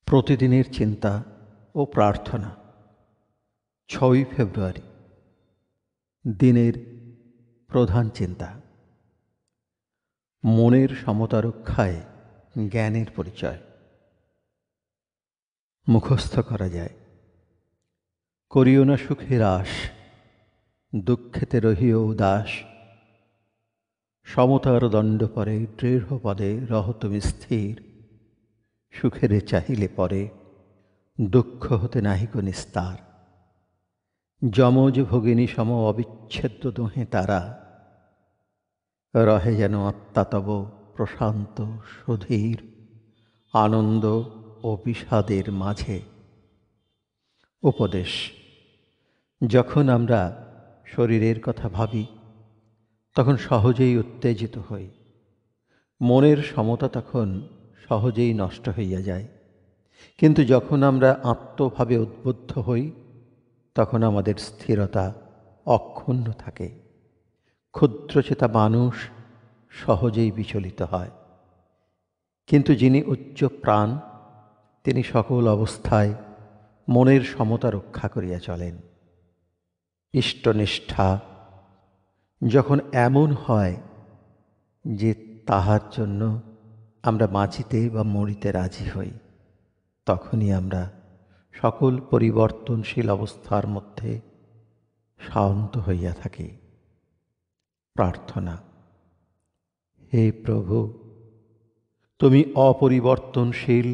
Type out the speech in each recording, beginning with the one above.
প্রতিদিনের চিন্তা ও প্রার্থনা। ৬ই ফেব্রুয়ারি দিনের প্রধান চিন্তা। মনের সমতা রক্ষায় জ্ঞানের পরিচয়। মুখস্থ করা যায়। করিও না সুখের আশ, দুঃখেতে রহিও উদাস। সমতার দণ্ড পরে দৃঢ় পদে রহ তুমি স্থির। সুখেরে চাহিলে পরে দুঃখ হতে নাহিক নিস্তার। যমজ ভগিনী সম অবিচ্ছেদ্য দোহে তারা, রহে যেন আত্মা তব প্রশান্ত সুধীর, আনন্দ ও বিষাদের মাঝে। উপদেশ। যখন আমরা শরীরের কথা ভাবি তখন সহজেই উত্তেজিত হই। মনের সমতা তখন সহজেই নষ্ট হইয়া যায়। কিন্তু যখন আমরা আত্মভাবে উদ্বুদ্ধ হই তখন আমাদের স্থিরতা অক্ষুণ্ণ থাকে। ক্ষুদ্রচেতা মানুষ সহজেই বিচলিত হয়, কিন্তু যিনি উচ্চ প্রাণ তিনি সকল অবস্থায় মনের সমতা রক্ষা করিয়া চলেন। ইষ্টনিষ্ঠা যখন এমন হয় যে তাহার জন্য আমরা বাঁচিতে বা মরিতে রাজি হই, তখনই আমরা সকল পরিবর্তনশীল অবস্থার মধ্যে শান্ত হইয়া থাকি। প্রার্থনা। হে প্রভু, তুমি অপরিবর্তনশীল,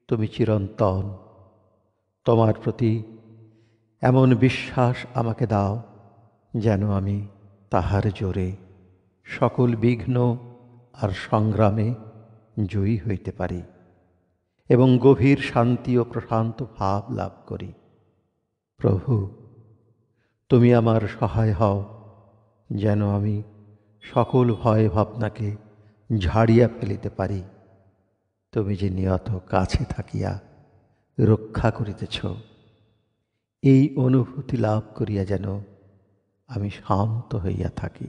তুমি চিরন্তন। তোমার প্রতি এমন বিশ্বাস আমাকে দাও যেন আমি তাহার জোরে সকল বিঘ্ন আর সংগ্রামে জয়ী হইতে পারি এবং গভীর শান্তি ও প্রশান্ত ভাব লাভ করি। প্রভু, তুমি আমার সহায় হও যেন আমি সকল ভয় ভাবনাকে ঝাড়িয়া ফেলিতে পারি। তুমি যে নিয়ত কাছে থাকিয়া রক্ষা করিতেছ, এই অনুভূতি লাভ করিয়া যেন আমি শান্ত হইয়া থাকি।